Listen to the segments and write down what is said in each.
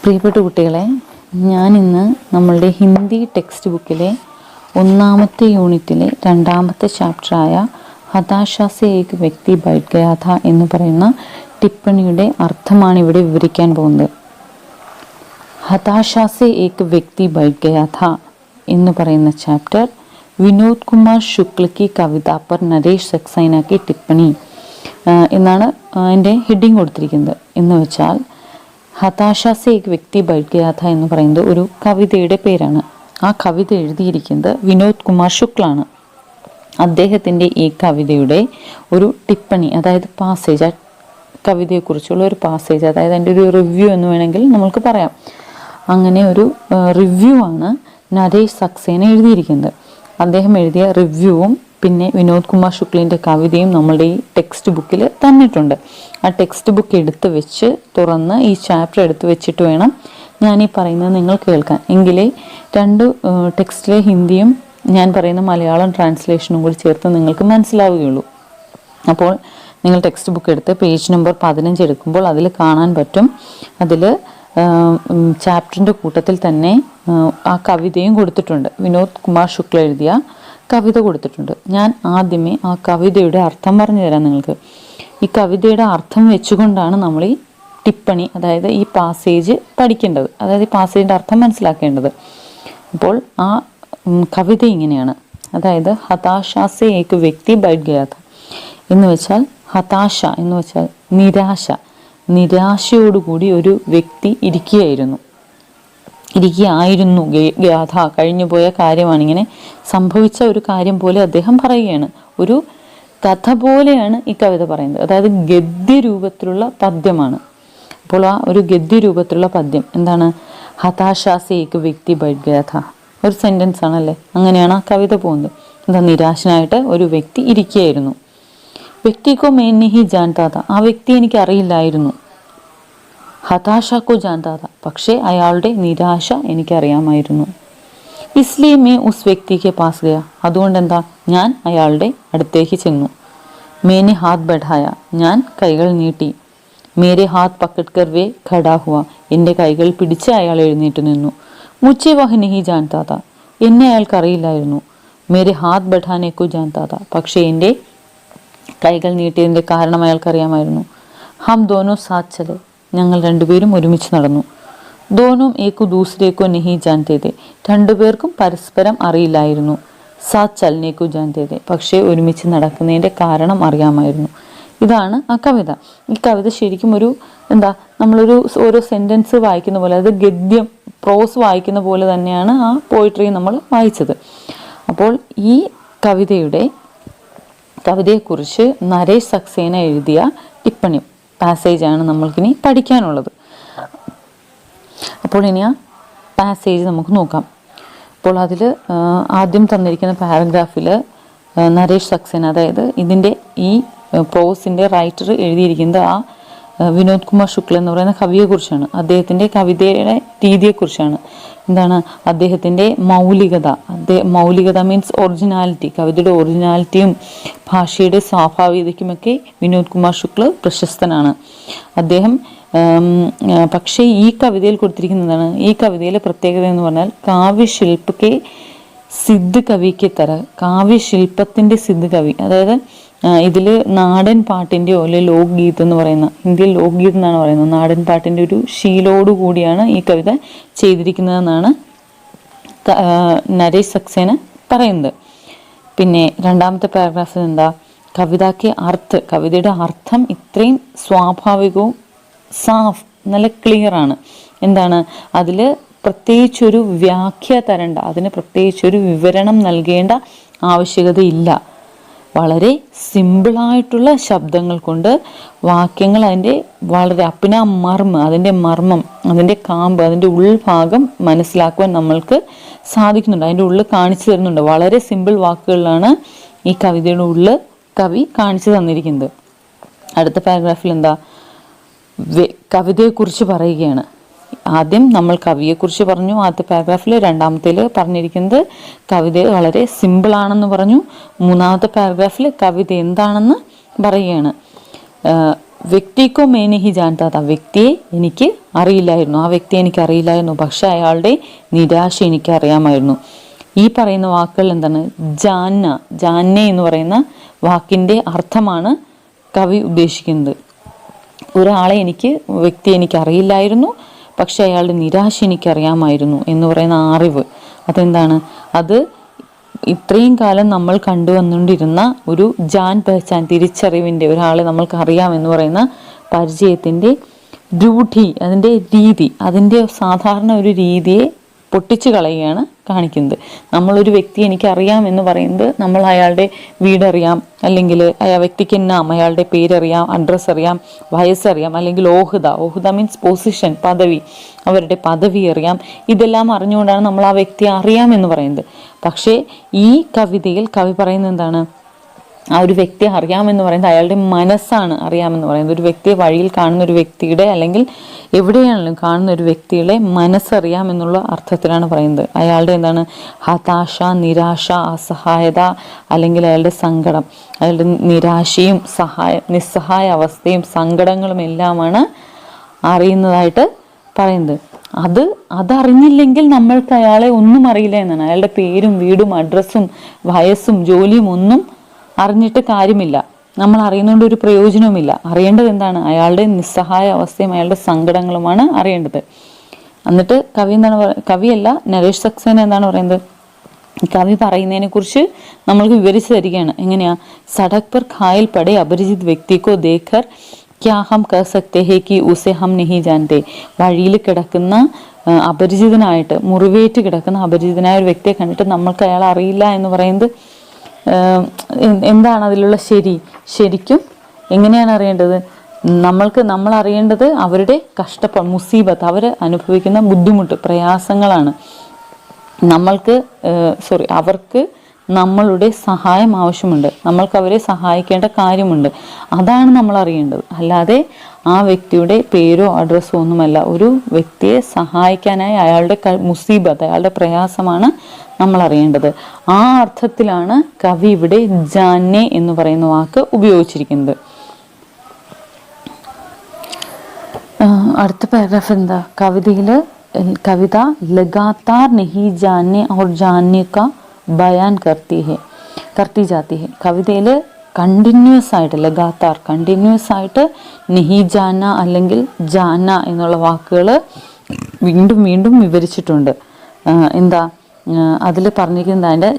പ്രിയപ്പെട്ട കുട്ടികളെ, ഞാനിന്ന് നമ്മളുടെ ഹിന്ദി ടെക്സ്റ്റ് ബുക്കിലെ 1ാമത്തെ യൂണിറ്റിലെ 2ാമത്തെ ചാപ്റ്ററായ ഹതാശ സേ ഏക് വ്യക്തി ബൈഠ് ഗയാ ഥാ എന്ന് പറയുന്ന ടിപ്പണിയുടെ അർത്ഥമാണ് ഇവിടെ വിവരിക്കാൻ പോകുന്നത്. ഹതാശ സേ ഏക് വ്യക്തി ബൈഠ് ഗയാ ഥാ എന്ന് പറയുന്ന ചാപ്റ്റർ വിനോദ് കുമാർ ശുക്ല കി കവിത പർ നരേഷ് സക്സേന കി ടിപ്പണി എന്നാണ് അതിൻ്റെ ഹെഡിങ് കൊടുത്തിരിക്കുന്നത്. എന്ന് വെച്ചാൽ ഹതാശ സേ ഏക് വ്യക്തി ബൈഠ് ഗയാ ഥാ എന്ന് പറയുന്നത് ഒരു കവിതയുടെ പേരാണ്. ആ കവിത എഴുതിയിരിക്കുന്നത് വിനോദ് കുമാർ ശുക്ലാണ്. അദ്ദേഹത്തിൻ്റെ ഈ കവിതയുടെ ഒരു ടിപ്പണി, അതായത് പാസേജ്, ആ കവിതയെക്കുറിച്ചുള്ള ഒരു പാസേജ്, അതായത് അതിൻ്റെ ഒരു റിവ്യൂ എന്ന് വേണമെങ്കിൽ നമുക്ക് പറയാം. അങ്ങനെ ഒരു റിവ്യൂ ആണ് നരേഷ് സക്സേന എഴുതിയിരിക്കുന്നത്. അദ്ദേഹം എഴുതിയ റിവ്യൂവും പിന്നെ വിനോദ് കുമാർ ശുക്ലിൻ്റെ കവിതയും നമ്മളുടെ ഈ ടെക്സ്റ്റ് ബുക്കിൽ തന്നിട്ടുണ്ട്. ആ ടെക്സ്റ്റ് ബുക്ക് എടുത്ത് വെച്ച് തുറന്ന് ഈ ചാപ്റ്റർ എടുത്ത് വെച്ചിട്ട് വേണം ഞാൻ ഈ പറയുന്നത് നിങ്ങൾ കേൾക്കാൻ. എങ്കിലേ രണ്ട് ടെക്സ്റ്റിലെ ഹിന്ദിയും ഞാൻ പറയുന്ന മലയാളം ട്രാൻസ്ലേഷനും കൂടി ചേർത്ത് നിങ്ങൾക്ക് മനസ്സിലാവുകയുള്ളൂ. അപ്പോൾ നിങ്ങൾ ടെക്സ്റ്റ് ബുക്ക് എടുത്ത് പേജ് നമ്പർ 15 എടുക്കുമ്പോൾ അതിൽ കാണാൻ പറ്റും. അതിൽ ചാപ്റ്ററിൻ്റെ കൂട്ടത്തിൽ തന്നെ ആ കവിതയും കൊടുത്തിട്ടുണ്ട്. വിനോദ് കുമാർ ശുക്ല എഴുതിയ കവിത കൊടുത്തിട്ടുണ്ട്. ഞാൻ ആദ്യമേ ആ കവിതയുടെ അർത്ഥം പറഞ്ഞു തരാം നിങ്ങൾക്ക്. ഈ കവിതയുടെ അർത്ഥം വെച്ചുകൊണ്ടാണ് നമ്മൾ ഈ ടിപ്പണി, അതായത് ഈ പാസേജ് പഠിക്കേണ്ടത്, അതായത് ഈ പാസേജിൻ്റെ അർത്ഥം മനസ്സിലാക്കേണ്ടത്. അപ്പോൾ ആ കവിത ഇങ്ങനെയാണ്. അതായത് ഹതാശ സേ ഏക് വ്യക്തി ബൈഠ് ഗയാ ഥാ എന്ന് വെച്ചാൽ, ഹതാശ എന്ന് വെച്ചാൽ നിരാശ, നിരാശയോടുകൂടി ഒരു വ്യക്തി ഇരിക്കുകയായിരുന്നു, ഗയാഥ കഴിഞ്ഞുപോയ കാര്യമാണ്. ഇങ്ങനെ സംഭവിച്ച ഒരു കാര്യം പോലെ അദ്ദേഹം പറയുകയാണ്. ഒരു കഥ പോലെയാണ് ഈ കവിത പറയുന്നത്. അതായത് ഗദ്യരൂപത്തിലുള്ള പദ്യമാണ്. അപ്പോൾ ആ ഒരു ഗദ്യരൂപത്തിലുള്ള പദ്യം എന്താണ്? ഹതാശ സേ ഏക് വ്യക്തി ബൈഠ് ഗയാ ഥാ, ഒരു സെന്റൻസ് ആണല്ലേ. അങ്ങനെയാണ് ആ കവിത പോകുന്നത്. എന്താ? നിരാശനായിട്ട് ഒരു വ്യക്തി ഇരിക്കുകയായിരുന്നു. വ്യക്തിക്കോ मैं नहीं जानता था, ആ വ്യക്തി എനിക്ക് അറിയില്ലായിരുന്നു. ഹതാശക്കോ ജാൻതാ ഥാ, പക്ഷേ അയാളുടെ നിരാശ എനിക്കറിയാമായിരുന്നു. ഇസ്ലിയെ मैं उस व्यक्ति के पास गया, അതുകൊണ്ട് എന്താ, ഞാൻ അയാളുടെ അടുത്തേക്ക് ചെന്നു. मैंने हाथ बढ़ाया, ഞാൻ കൈകൾ നീട്ടി. मेरे हाथ पकड़कर वे खड़ा हुआ, എൻ്റെ കൈകൾ പിടിച്ച് അയാൾ എഴുന്നേറ്റ് നിന്നു. मुझे वह नहीं जानता था, എന്നെ അയാൾക്ക് അറിയില്ലായിരുന്നു. मेरे हाथ बढ़ाने को जानता था, പക്ഷേ എൻ്റെ കൈകൾ നീട്ടിയതിൻ്റെ കാരണം അയാൾക്കറിയാമായിരുന്നു. ഹം ദോനോ സാത്ത് ചലെ, ഞങ്ങൾ രണ്ടുപേരും ഒരുമിച്ച് നടന്നു. ദോനും ഏക്കു ദൂസരേക്കോ നെഹി ജാൻതേ തെ, രണ്ടുപേർക്കും പരസ്പരം അറിയില്ലായിരുന്നു. സാത്ത് ചലനേക്കു ജാൻതേ തെ, പക്ഷേ ഒരുമിച്ച് നടക്കുന്നതിൻ്റെ കാരണം അറിയാമായിരുന്നു. ഇതാണ് ആ കവിത. ഈ കവിത ശരിക്കും ഒരു നമ്മളൊരു ഓരോ സെൻറ്റൻസ് വായിക്കുന്ന പോലെ, അത് ഗദ്യം പ്രോസ് വായിക്കുന്ന പോലെ തന്നെയാണ് ആ പോയിട്രി നമ്മൾ വായിച്ചത്. അപ്പോൾ ഈ കവിതയെക്കുറിച്ച് നരേഷ് സക്സേന എഴുതിയ ടിപ്പണി പാസേജാണ് നമ്മൾക്കിനി പഠിക്കാനുള്ളത്. അപ്പോൾ ഇനി ആ പാസേജ് നമുക്ക് നോക്കാം. അപ്പോൾ അതിൽ ആദ്യം തന്നിരിക്കുന്ന പാരഗ്രാഫിൽ നരേഷ് സക്സേന, അതായത് ഇതിൻ്റെ ഈ പ്രോസിൻ്റെ റൈറ്റർ എഴുതിയിരിക്കുന്നത് ആ വിനോദ് കുമാർ ശുക്ല എന്ന് പറയുന്ന കവിയെക്കുറിച്ചാണ്. അദ്ദേഹത്തിൻ്റെ കവിതയുടെ രീതിയെക്കുറിച്ചാണ്. എന്താണ് അദ്ദേഹത്തിൻ്റെ മൗലികത മീൻസ് ഒറിജിനാലിറ്റി, കവിതയുടെ ഒറിജിനാലിറ്റിയും ഭാഷയുടെ സ്വാഭാവികതയ്ക്കുമൊക്കെ വിനോദ് കുമാർ ശുക്ല പ്രശസ്തനാണ്. അദ്ദേഹം പക്ഷേ ഈ കവിതയിൽ കൊടുത്തിരിക്കുന്നതാണ്, ഈ കവിതയിലെ പ്രത്യേകത എന്ന് പറഞ്ഞാൽ കാവ്യശില്പക്കെ സിദ്ധ് കവിക്ക് കാവ്യശില്പത്തിൻ്റെ സിദ്ധ് കവി, അതായത് ഇതിൽ നാടൻ പാട്ടിൻ്റെയോ അല്ലെങ്കിൽ ലോക് ഗീത് എന്ന് പറയുന്ന, ഹിന്ദിയിൽ ലോക് ഗീത് എന്നാണ് പറയുന്നത്, നാടൻ പാട്ടിൻ്റെ ഒരു ശീലോടു കൂടിയാണ് ഈ കവിത ചെയ്തിരിക്കുന്നതെന്നാണ് നരേഷ് സക്സേന പറയുന്നത്. പിന്നെ രണ്ടാമത്തെ പാരഗ്രാഫിൽ എന്താ, കവിതയുടെ അർത്ഥം ഇത്രയും സ്വാഭാവികവും സാഫ്, നല്ല ക്ലിയർ ആണ്. എന്താണ് അതിൽ പ്രത്യേകിച്ചൊരു വ്യാഖ്യ തരണ്ട, അതിന് പ്രത്യേകിച്ചൊരു വിവരണം നൽകേണ്ട ആവശ്യകതയില്ല. വളരെ സിമ്പിളായിട്ടുള്ള ശബ്ദങ്ങൾ കൊണ്ട് വാക്യങ്ങൾ അതിൻ്റെ വളരെ അതിൻ്റെ മർമ്മം, അതിൻ്റെ കാമ്പ്, അതിൻ്റെ ഉൾഭാഗം മനസ്സിലാക്കുവാൻ നമ്മൾക്ക് സാധിക്കുന്നുണ്ട്. അതിൻ്റെ ഉള്ളിൽ കാണിച്ചു തരുന്നുണ്ട്. വളരെ സിമ്പിൾ വാക്കുകളിലാണ് ഈ കവിതയുടെ ഉള്ളിൽ കവി കാണിച്ചു തന്നിരിക്കുന്നത്. അടുത്ത പാരഗ്രാഫിൽ എന്താ, കവിതയെക്കുറിച്ച് പറയുകയാണ്. ആദ്യം നമ്മൾ കവിയെക്കുറിച്ച് പറഞ്ഞു ആദ്യത്തെ പാരഗ്രാഫിൽ, രണ്ടാമത്തേൽ പറഞ്ഞിരിക്കുന്നത് കവിത വളരെ സിമ്പിളാണെന്ന് പറഞ്ഞു, മൂന്നാമത്തെ പാരഗ്രാഫിൽ കവിത എന്താണെന്ന് പറയുകയാണ്. വ്യക്തിക്കോ മേ നഹി ജാനതാ താ, വ്യക്തിയെ എനിക്ക് അറിയില്ലായിരുന്നു, ആ വ്യക്തിയെ എനിക്ക് അറിയില്ലായിരുന്നു, പക്ഷെ അയാളുടെ നിരാശ എനിക്ക് അറിയാമായിരുന്നു. ഈ പറയുന്ന വാക്കുകൾ എന്താണ്? ജാന്ന, ജാന്നെ എന്ന് പറയുന്ന വാക്കിൻ്റെ അർത്ഥമാണ് കവി ഉദ്ദേശിക്കുന്നത്. ഒരാളെ വ്യക്തിയെ എനിക്ക് അറിയില്ലായിരുന്നു, പക്ഷെ അയാളുടെ നിരാശ എനിക്കറിയാമായിരുന്നു എന്ന് പറയുന്ന അറിവ്, അതെന്താണ്? അത് ഇത്രയും കാലം നമ്മൾ കണ്ടുവന്നുകൊണ്ടിരുന്ന ഒരു ജാൻ പെഹ്ചാൻ, തിരിച്ചറിവിൻ്റെ, ഒരാളെ നമ്മൾക്ക് അറിയാം എന്ന് പറയുന്ന പരിചയത്തിൻ്റെ രൂഢി, അതിൻ്റെ രീതി, അതിൻ്റെ സാധാരണ ഒരു രീതിയെ പൊട്ടിച്ചു കളയുകയാണ് കാണിക്കുന്നത്. നമ്മളൊരു വ്യക്തി എനിക്കറിയാം എന്ന് പറയുന്നത് നമ്മൾ അയാളുടെ വീടറിയാം, അല്ലെങ്കിൽ വ്യക്തിക്ക് നാം, അയാളുടെ പേരറിയാം, അഡ്രസ്സ് അറിയാം, വയസ്സറിയാം, അല്ലെങ്കിൽ ഓഹുദ മീൻസ് പൊസിഷൻ, പദവി, അവരുടെ പദവി അറിയാം. ഇതെല്ലാം അറിഞ്ഞുകൊണ്ടാണ് നമ്മൾ ആ വ്യക്തിയെ അറിയാം എന്ന് പറയുന്നത്. പക്ഷേ ഈ കവിതയിൽ കവി പറയുന്നത് എന്താണ്? ആ ഒരു വ്യക്തിയെ അറിയാമെന്ന് പറയുന്നത് അയാളുടെ മനസ്സാണ് അറിയാമെന്ന് പറയുന്നത്. ഒരു വ്യക്തിയെ വഴിയിൽ കാണുന്ന ഒരു വ്യക്തിയുടെ, അല്ലെങ്കിൽ എവിടെയാണെങ്കിലും കാണുന്ന ഒരു വ്യക്തിയുടെ മനസ്സറിയാമെന്നുള്ള അർത്ഥത്തിലാണ് പറയുന്നത്. അയാളുടെ എന്താണ്? ഹതാശ, നിരാശ, അസഹായത, അല്ലെങ്കിൽ അയാളുടെ സങ്കടം, അയാളുടെ നിരാശയും നിസ്സഹായ അവസ്ഥയും സങ്കടങ്ങളും എല്ലാമാണ് അറിയുന്നതായിട്ട് പറയുന്നത്. അതറിഞ്ഞില്ലെങ്കിൽ നമ്മൾക്ക് അയാളെ ഒന്നും അറിയില്ല എന്നാണ്. അയാളുടെ പേരും വീടും അഡ്രസ്സും വയസ്സും ജോലിയും ഒന്നും അറിഞ്ഞിട്ട് കാര്യമില്ല, നമ്മൾ അറിയുന്നതുകൊണ്ട് ഒരു പ്രയോജനവുമില്ല. അറിയേണ്ടത് എന്താണ്? അയാളുടെ നിസ്സഹായ അവസ്ഥയും അയാളുടെ സങ്കടങ്ങളുമാണ് അറിയേണ്ടത്. എന്നിട്ട് കവിയല്ല, നരേഷ് സക്സേന എന്താണ് പറയുന്നത്? കവി പറയുന്നതിനെ കുറിച്ച് നമ്മൾക്ക് വിവരിച്ചു തരികയാണ്. എങ്ങനെയാ? സടക് പർ ഖായൽ പടെ അപരിചിത് വ്യക്തിക്കോ ദേഖർ ക്യാ ഹം കഹ സക്തേ ഹേ കി ഉസെ ഹം നഹി ജാനത്തെ. വഴിയിൽ കിടക്കുന്ന അപരിചിതനായിട്ട്, മുറിവേറ്റ് കിടക്കുന്ന അപരിചിതനായ ഒരു വ്യക്തിയെ കണ്ടിട്ട് നമ്മൾക്ക് അയാൾ അറിയില്ല എന്ന് പറയുന്നത് എന്താണ് അതിലുള്ള ശരിക്കും എങ്ങനെയാണ് അറിയേണ്ടത്? നമ്മൾ അറിയേണ്ടത് അവരുടെ മുസീബത്ത്, അവർ അനുഭവിക്കുന്ന ബുദ്ധിമുട്ട്, പ്രയാസങ്ങളാണ്. അവർക്ക് നമ്മളുടെ സഹായം ആവശ്യമുണ്ട്, നമ്മൾക്ക് അവരെ സഹായിക്കേണ്ട കാര്യമുണ്ട്. അതാണ് നമ്മൾ അറിയേണ്ടത്. അല്ലാതെ ആ വ്യക്തിയുടെ പേരോ അഡ്രസ്സോ ഒന്നുമല്ല. ഒരു വ്യക്തിയെ സഹായിക്കാനായി അയാളുടെ മുസീബത്ത്, അയാളുടെ പ്രയാസമാണ് നമ്മൾ അറിയേണ്ടത്. ആ അർത്ഥത്തിലാണ് കവി ഇവിടെ ജാന്നെ എന്ന് പറയുന്ന വാക്ക് ഉപയോഗിച്ചിരിക്കുന്നത്. അടുത്ത പാരഗ്രാഫ് എന്താ? കവിത ലഗാതാർ നഹി ജാന്നെ ഔർ ജാന്നെ കാ ബയാൻ കർത്തി ജാത്തി ഹെ. കവിതയിൽ കണ്ടിന്യൂസ് ആയിട്ട് നഹി ജാന അല്ലെങ്കിൽ ജാന എന്നുള്ള വാക്കുകൾ വീണ്ടും വീണ്ടും വിവരിച്ചിട്ടുണ്ട്. എന്താ അതിൽ പറഞ്ഞിരിക്കുന്നത്? അതിൻ്റെ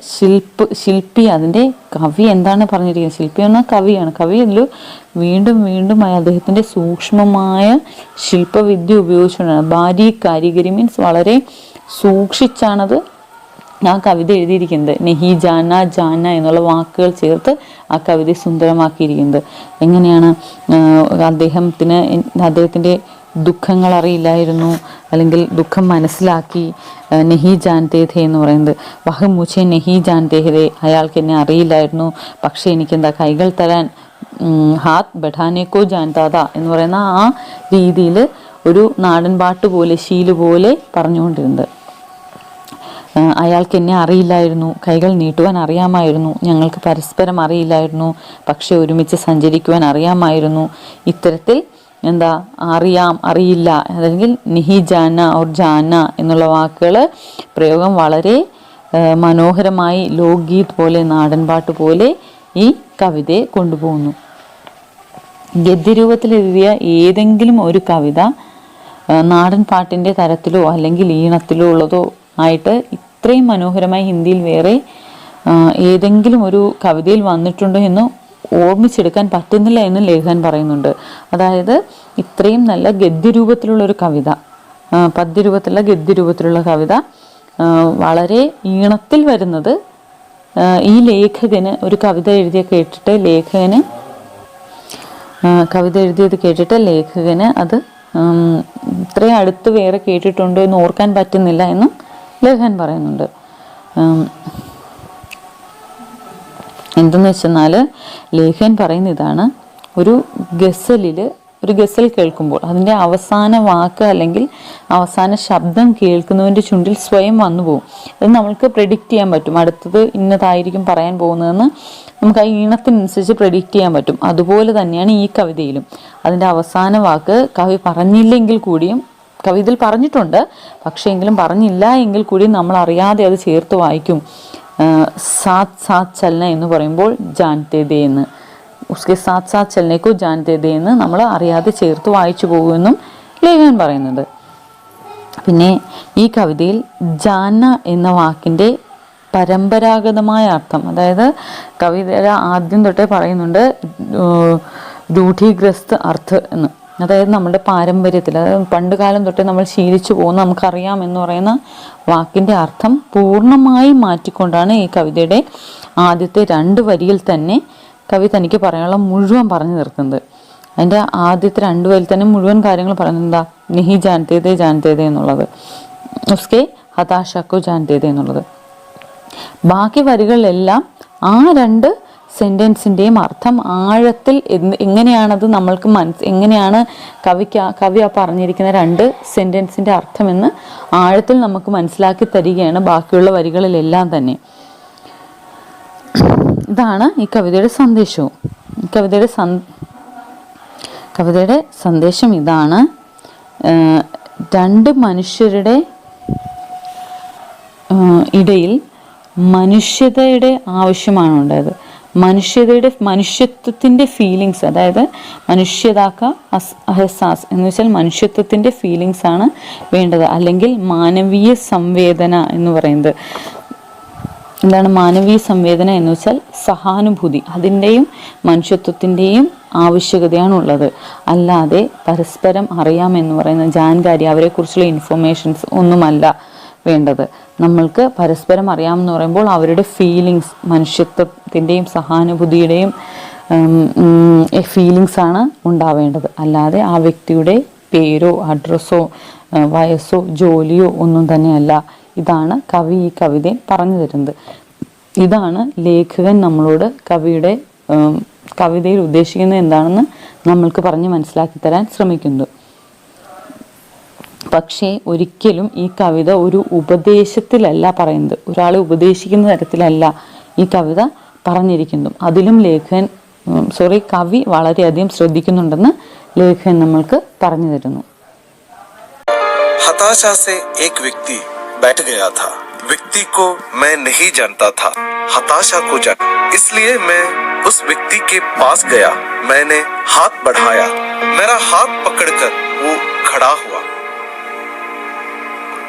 ശില്പി, അതിൻ്റെ കവി എന്താണ് പറഞ്ഞിരിക്കുന്നത്? ശില്പി എന്നാൽ കവിയാണ്. കവി അതിൽ വീണ്ടും വീണ്ടും അദ്ദേഹത്തിൻ്റെ സൂക്ഷ്മമായ ശില്പവിദ്യ ഉപയോഗിച്ചുകൊണ്ടാണ്, കാരിഗരി മീൻസ് വളരെ സൂക്ഷിച്ചാണത് ആ കവിത എഴുതിയിരിക്കുന്നത്. നെഹി ജാന എന്നുള്ള വാക്കുകൾ ചേർത്ത് ആ കവിത സുന്ദരമാക്കിയിരിക്കുന്നത്. എങ്ങനെയാണ്? അദ്ദേഹത്തിൻ്റെ ദുഃഖങ്ങൾ അറിയില്ലായിരുന്നു, അല്ലെങ്കിൽ ദുഃഖം മനസ്സിലാക്കി. നെഹി ജാൻതേ ഥേ എന്ന് പറയുന്നത്, വഹ് മുझे നെഹി ജാൻതേ ഹേ, അയാൾക്ക് എന്നെ അറിയില്ലായിരുന്നു, പക്ഷെ എനിക്കെന്താ കൈകൾ തരാൻ, ഹാത്ത് ബഠാനേക്കോ ജാൻതാതാ എന്ന് പറയുന്ന ആ രീതിയിൽ ഒരു നാടൻ പാട്ട് പോലെ, ശീല് പോലെ പറഞ്ഞുകൊണ്ടിരുന്നത്. അയാൾക്ക് എന്നെ അറിയില്ലായിരുന്നു, കൈകൾ നീട്ടുവാൻ അറിയാമായിരുന്നു, ഞങ്ങൾക്ക് പരസ്പരം അറിയില്ലായിരുന്നു, പക്ഷെ ഒരുമിച്ച് സഞ്ചരിക്കുവാൻ അറിയാമായിരുന്നു. ഇത്തരത്തിൽ അറിയില്ല, അല്ലെങ്കിൽ നിഹി ജാന ഓർ ജാന എന്നുള്ള വാക്കുകൾ പ്രയോഗം വളരെ മനോഹരമായി ലോക്ഗീത് പോലെ, നാടൻ പാട്ട് പോലെ ഈ കവിതയെ കൊണ്ടുപോകുന്നു. ഗദ്യരൂപത്തിൽ എഴുതിയ ഏതെങ്കിലും ഒരു കവിത നാടൻ പാട്ടിൻ്റെ തരത്തിലോ അല്ലെങ്കിൽ ഈണത്തിലോ ഉള്ളതോ ആയിട്ട് ഇത്രയും മനോഹരമായി ഹിന്ദിയിൽ വേറെ ഏതെങ്കിലും ഒരു കവിതയിൽ വന്നിട്ടുണ്ടോ എന്ന് ഓർമ്മിച്ചെടുക്കാൻ പറ്റുന്നില്ല എന്ന് ലേഖകൻ പറയുന്നുണ്ട്. അതായത് ഇത്രയും നല്ല ഗദ്യരൂപത്തിലുള്ളൊരു കവിത, പദ്യരൂപത്തിലുള്ള ഗദ്യരൂപത്തിലുള്ള കവിത വളരെ ഈണത്തിൽ വരുന്നത് ഈ ലേഖകന് ഒരു കവിത എഴുതിയത് കേട്ടിട്ട് ലേഖകന് അത് ഇത്രയും അടുത്ത് വേറെ കേട്ടിട്ടുണ്ടോ എന്ന് ഓർക്കാൻ പറ്റുന്നില്ല എന്നും ലേഖകൻ പറയുന്നുണ്ട്. എന്തെന്ന് വെച്ചെന്നാൽ ലേഖകൻ പറയുന്ന ഇതാണ്: ഒരു ഗസൽ കേൾക്കുമ്പോൾ അതിൻ്റെ അവസാന വാക്ക് അല്ലെങ്കിൽ അവസാന ശബ്ദം കേൾക്കുന്നവൻ്റെ ചുണ്ടിൽ സ്വയം വന്നു പോകും. അത് നമ്മൾക്ക് പ്രെഡിക്റ്റ് ചെയ്യാൻ പറ്റും, അടുത്തത് ഇന്നതായിരിക്കും പറയാൻ പോകുന്നതെന്ന് നമുക്ക് ആ ഈണത്തിനനുസരിച്ച് പ്രെഡിക്റ്റ് ചെയ്യാൻ പറ്റും. അതുപോലെ തന്നെയാണ് ഈ കവിതയിലും. അതിൻ്റെ അവസാന വാക്ക് കവി പറഞ്ഞില്ലെങ്കിൽ കൂടിയും, കവി ഇതിൽ പറഞ്ഞിട്ടുണ്ട്, പക്ഷേ എങ്കിലും പറഞ്ഞില്ല എങ്കിൽ കൂടിയും നമ്മൾ അറിയാതെ അത് ചേർത്ത് വായിക്കും. സാത്ത് സാത്ത് ചലന എന്ന് പറയുമ്പോൾ ജാൻതേ ദേ എന്ന്, ഉസ്കെ സാത്ത് സാത്ത് ചലനേക്കോ ജാൻതേ ദേ എന്ന് നമ്മൾ അറിയാതെ ചേർത്ത് വായിച്ചു പോകുമെന്നും ലേഖകൻ പറയുന്നുണ്ട്. പിന്നെ ഈ കവിതയിൽ ജാന എന്ന വാക്കിൻ്റെ പരമ്പരാഗതമായ അർത്ഥം, അതായത് കവിതയുടെ ആദ്യം തൊട്ടേ പറയുന്നുണ്ട് രൂഢീഗ്രസ്ത് അർത്ഥ എന്ന്, അതായത് നമ്മുടെ പാരമ്പര്യത്തിൽ, അതായത് പണ്ട് കാലം തൊട്ടേ നമ്മൾ ശീലിച്ചു പോകുന്ന നമുക്കറിയാം എന്ന് പറയുന്ന വാക്കിൻ്റെ അർത്ഥം പൂർണ്ണമായി മാറ്റിക്കൊണ്ടാണ് ഈ കവിതയുടെ ആദ്യത്തെ 2 വരിയിൽ തന്നെ കവി തനിക്ക് പറയാനുള്ള മുഴുവൻ പറഞ്ഞു നിർത്തുന്നത്. അതിൻ്റെ ആദ്യത്തെ 2 വരിയിൽ തന്നെ മുഴുവൻ കാര്യങ്ങൾ പറയുന്നത് എന്താ? നിഹി ജാൻതേ ദേ എന്നുള്ളത്, ഉസ്കെ ഹതാശാക്കോ ജാൻതേ ദേ എന്നുള്ളത്. ബാക്കി വരികളിലെല്ലാം ആ 2 സെൻറ്റൻസിൻ്റെയും അർത്ഥം ആഴത്തിൽ എങ്ങനെയാണത് നമ്മൾക്ക് എങ്ങനെയാണ് കവി ആ പറഞ്ഞിരിക്കുന്ന 2 സെൻറ്റൻസിൻ്റെ അർത്ഥമെന്ന് ആഴത്തിൽ നമുക്ക് മനസ്സിലാക്കി തരികയാണ് ബാക്കിയുള്ള വരികളിലെല്ലാം തന്നെ. ഇതാണ് ഈ കവിതയുടെ സന്ദേശവും. കവിതയുടെ സന്ദേശം ഇതാണ്: 2 മനുഷ്യരുടെ ഇടയിൽ മനുഷ്യതയുടെ ആവശ്യമാണ് ഉണ്ടായത്. മനുഷ്യത്വത്തിൻ്റെ ഫീലിങ്സ്, അതായത് മനുഷ്യതാക്ക അഹസാസ് എന്ന് വെച്ചാൽ മനുഷ്യത്വത്തിൻ്റെ ഫീലിങ്സ് ആണ് വേണ്ടത്. അല്ലെങ്കിൽ മാനവീയ സംവേദന എന്ന് പറയുന്നത് എന്താണ്? മാനവീയ സംവേദന എന്ന് വെച്ചാൽ സഹാനുഭൂതി, അതിൻ്റെയും മനുഷ്യത്വത്തിൻ്റെയും ആവശ്യകതയാണുള്ളത്. അല്ലാതെ പരസ്പരം അറിയാമെന്ന് പറയുന്ന ജാൻകാരി, അവരെക്കുറിച്ചുള്ള ഇൻഫർമേഷൻസ് ഒന്നുമല്ല വേണ്ടത്. നമ്മൾക്ക് പരസ്പരം അറിയാമെന്ന് പറയുമ്പോൾ അവരുടെ ഫീലിങ്സ്, മനുഷ്യത്വത്തിൻ്റെയും സഹാനുഭൂതിയുടെയും ഫീലിങ്സ് ആണ് ഉണ്ടാവേണ്ടത്. അല്ലാതെ ആ വ്യക്തിയുടെ പേരോ അഡ്രസ്സോ വയസ്സോ ജോലിയോ ഒന്നും തന്നെയല്ല. ഇതാണ് കവി ഈ കവിതയിൽ പറഞ്ഞു തരുന്നത്. ഇതാണ് ലേഖകൻ നമ്മളോട് കവിതയിൽ ഉദ്ദേശിക്കുന്നത് എന്താണെന്ന് നമ്മൾക്ക് പറഞ്ഞ് മനസ്സിലാക്കി തരാൻ ശ്രമിക്കുന്നത്. പക്ഷേ ഒരിക്കലും ഈ കവിത ഒരു ഉപദേശത്തിലല്ല പറയുന്നത്, ഒരാളെ ഉപദേശിക്കുന്ന തരത്തിലല്ല ഈ കവിത പറഞ്ഞിരിക്കുന്നു. അതിലും കവി വളരെയധികം ശ്രദ്ധിക്കുന്നുണ്ടെന്ന് ലേഖകൻ നമ്മൾക്ക് പറഞ്ഞു തരുന്നു. हताशा से एक व्यक्ति बैठ गया था। व्यक्ति को मैं नहीं जानता था, हताशा को जान, इसलिए मैं उस व्यक्ति के पास गया। मैंने हाथ बढ़ाया, मेरा हाथ पकड़कर वो खड़ा हुआ।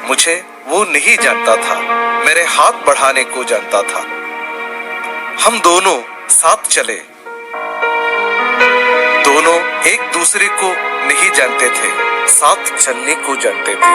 मुझे वो नहीं जानता था, मेरे हाथ बढ़ाने को जानता था। हम दोनों साथ चले, दोनों एक दूसरे को नहीं जानते थे, साथ चलने को जानते थे।